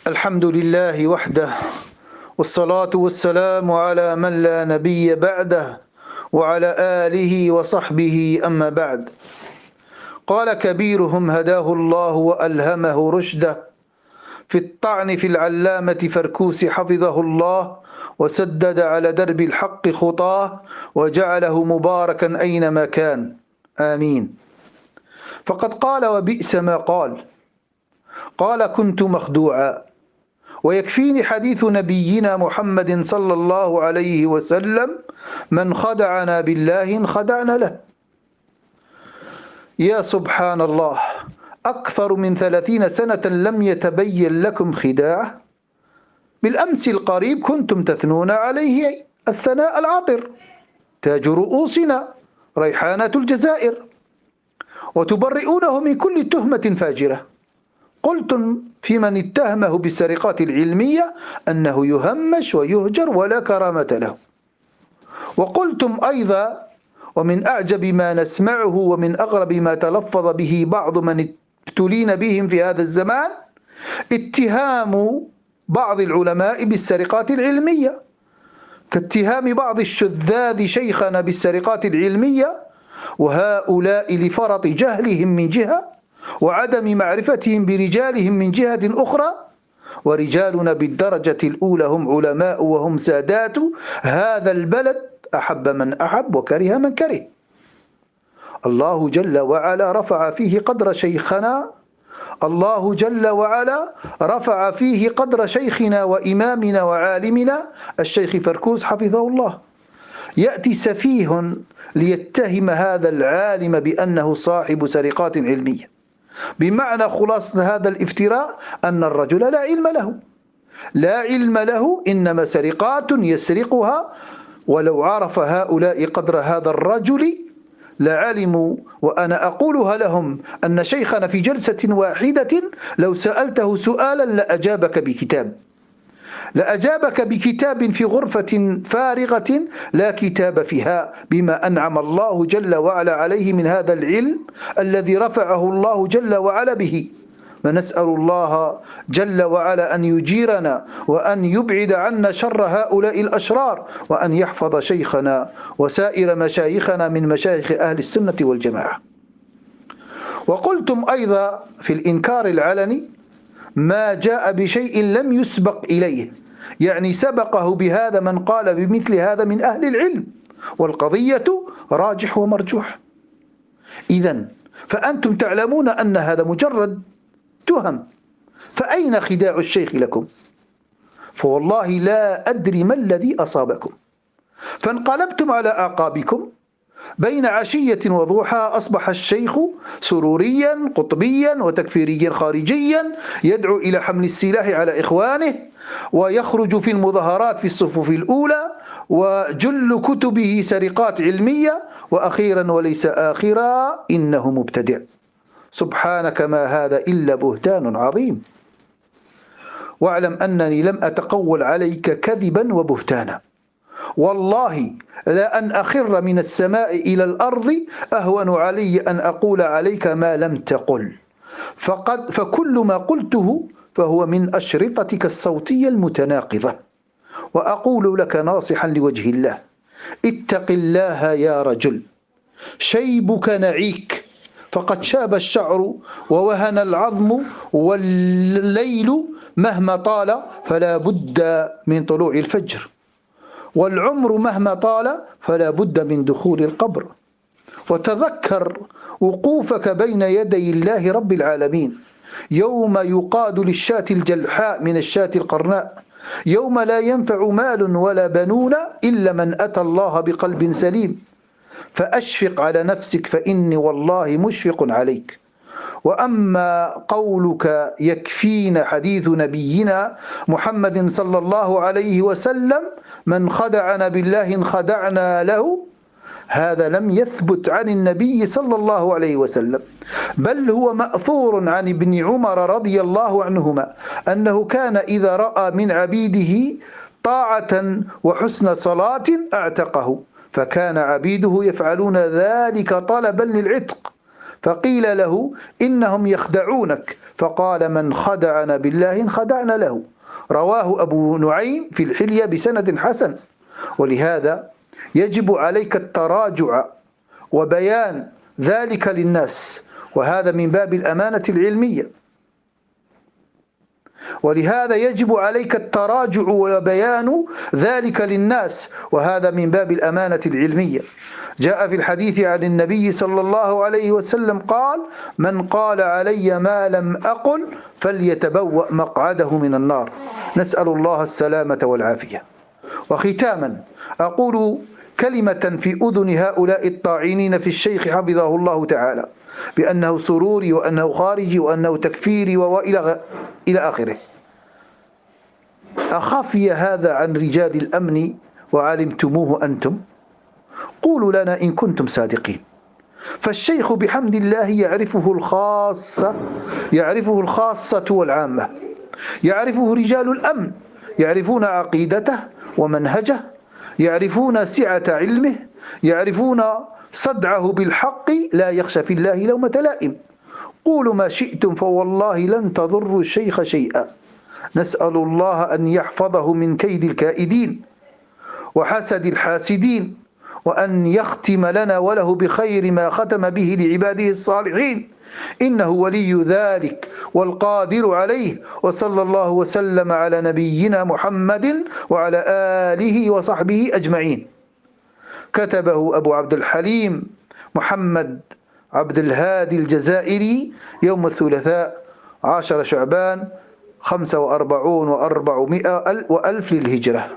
الحمد لله وحده، والصلاة والسلام على من لا نبي بعده، وعلى آله وصحبه. أما بعد، قال كبيرهم هداه الله وألهمه رشده في الطعن في العلامة فركوس حفظه الله، وسدد على درب الحق خطاه، وجعله مباركا أينما كان، آمين. فقد قال وبئس ما قال كنت مخدوعا، ويكفيني حديث نبينا محمد صلى الله عليه وسلم: من خدعنا بالله انخدعنا له. يا سبحان الله، أكثر من 30 سنة لم يتبين لكم خداعه. بالأمس القريب كنتم تثنون عليه الثناء العطر، تاج رؤوسنا، ريحانة الجزائر، وتبرئونه من كل تهمة فاجرة. قلتم في من اتهمه بالسرقات العلمية أنه يهمش ويهجر ولا كرامة له. وقلتم أيضا، ومن أعجب ما نسمعه ومن أغرب ما تلفظ به بعض من ابتلين بهم في هذا الزمان، اتهام بعض العلماء بالسرقات العلمية، كاتهام بعض الشذاذ شيخنا بالسرقات العلمية، وهؤلاء لفرط جهلهم من جهة، وعدم معرفتهم برجالهم من جهة أخرى. ورجالنا بالدرجة الأولى هم علماء وهم سادات هذا البلد، أحب من أحب وكره من كره. الله جل وعلا رفع فيه قدر شيخنا، الله جل وعلا رفع فيه قدر شيخنا وإمامنا وعالمنا الشيخ فركوس حفظه الله. يأتي سفيه ليتهم هذا العالم بأنه صاحب سرقات علمية، بمعنى خلاصة هذا الافتراء أن الرجل لا علم له، إنما سرقات يسرقها. ولو عرف هؤلاء قدر هذا الرجل لعلموا، وأنا أقولها لهم، أن شيخنا في جلسة واحدة لو سألته سؤالا لأجابك بكتاب في غرفة فارغة لا كتاب فيها، بما أنعم الله جل وعلا عليه من هذا العلم الذي رفعه الله جل وعلا به. فنسأل الله جل وعلا أن يجيرنا وأن يبعد عنا شر هؤلاء الأشرار، وأن يحفظ شيخنا وسائر مشايخنا من مشايخ أهل السنة والجماعة. وقلتم أيضا في الإنكار العلني: ما جاء بشيء لم يسبق إليه، يعني سبقه بهذا من قال بمثل هذا من أهل العلم، والقضية راجح ومرجوح. إذن فأنتم تعلمون أن هذا مجرد تهم، فأين خداع الشيخ لكم؟ فوالله لا أدري ما الذي أصابكم، فانقلبتم على أعقابكم. بين عشية وضحى أصبح الشيخ سروريا قطبيا وتكفيريا خارجيا، يدعو إلى حمل السلاح على إخوانه، ويخرج في المظاهرات في الصفوف الأولى، وجل كتبه سرقات علمية، وأخيرا وليس آخرا إنه مبتدع. سبحانك، ما هذا إلا بهتان عظيم. واعلم أنني لم أتقول عليك كذبا وبهتانا، والله لا أن أخر من السماء إلى الأرض أهون علي أن أقول عليك ما لم تقل. فكل ما قلته فهو من أشرطتك الصوتية المتناقضة. وأقول لك ناصحا لوجه الله: اتق الله يا رجل، شيبك نعيك، فقد شاب الشعر ووهن العظم، والليل مهما طال فلا بد من طلوع الفجر، والعمر مهما طال فلا بد من دخول القبر. وتذكر وقوفك بين يدي الله رب العالمين، يوم يقاد للشاة الجلحاء من الشاة القرناء، يوم لا ينفع مال ولا بنون إلا من أتى الله بقلب سليم. فأشفق على نفسك، فإني والله مشفق عليك. وأما قولك يكفينا حديث نبينا محمد صلى الله عليه وسلم: من خدعنا بالله انخدعنا له، هذا لم يثبت عن النبي صلى الله عليه وسلم، بل هو مأثور عن ابن عمر رضي الله عنهما أنه كان إذا رأى من عبيده طاعة وحسن صلاة أعتقه، فكان عبيده يفعلون ذلك طلبا للعتق، فقيل له: إنهم يخدعونك، فقال من خدعنا بالله انخدعنا له. رواه أبو نعيم في الحلية بسند حسن. ولهذا يجب عليك التراجع وبيان ذلك للناس، وهذا من باب الأمانة العلمية. ولهذا يجب عليك التراجع وبيان ذلك للناس، وهذا من باب الأمانة العلمية. جاء في الحديث عن النبي صلى الله عليه وسلم قال: من قال علي ما لم أقل فليتبوأ مقعده من النار. نسأل الله السلامة والعافية. وختاما أقول كلمة في أذن هؤلاء الطاعنين في الشيخ حفظه الله تعالى بأنه سروري وأنه خارجي وأنه تكفيري إلى آخره. أخفي هذا عن رجال الأمن وعلمتموه أنتم؟ قولوا لنا إن كنتم صادقين. فالشيخ بحمد الله يعرفه الخاصة والعامة، يعرفه رجال الأمن، يعرفون عقيدته ومنهجه، يعرفون سعة علمه، يعرفون صدعه بالحق، لا يخشى في الله لومة لائم. قولوا ما شئتم فوالله لن تضروا الشيخ شيئا. نسأل الله أن يحفظه من كيد الكائدين وحسد الحاسدين، وأن يختم لنا وله بخير ما ختم به لعباده الصالحين، إنه ولي ذلك والقادر عليه. وصلى الله وسلم على نبينا محمد وعلى آله وصحبه أجمعين. كتبه أبو عبد الحليم محمد عبد الهادي الجزائري يوم الثلاثاء 10 شعبان 45 و400 وألف للهجرة.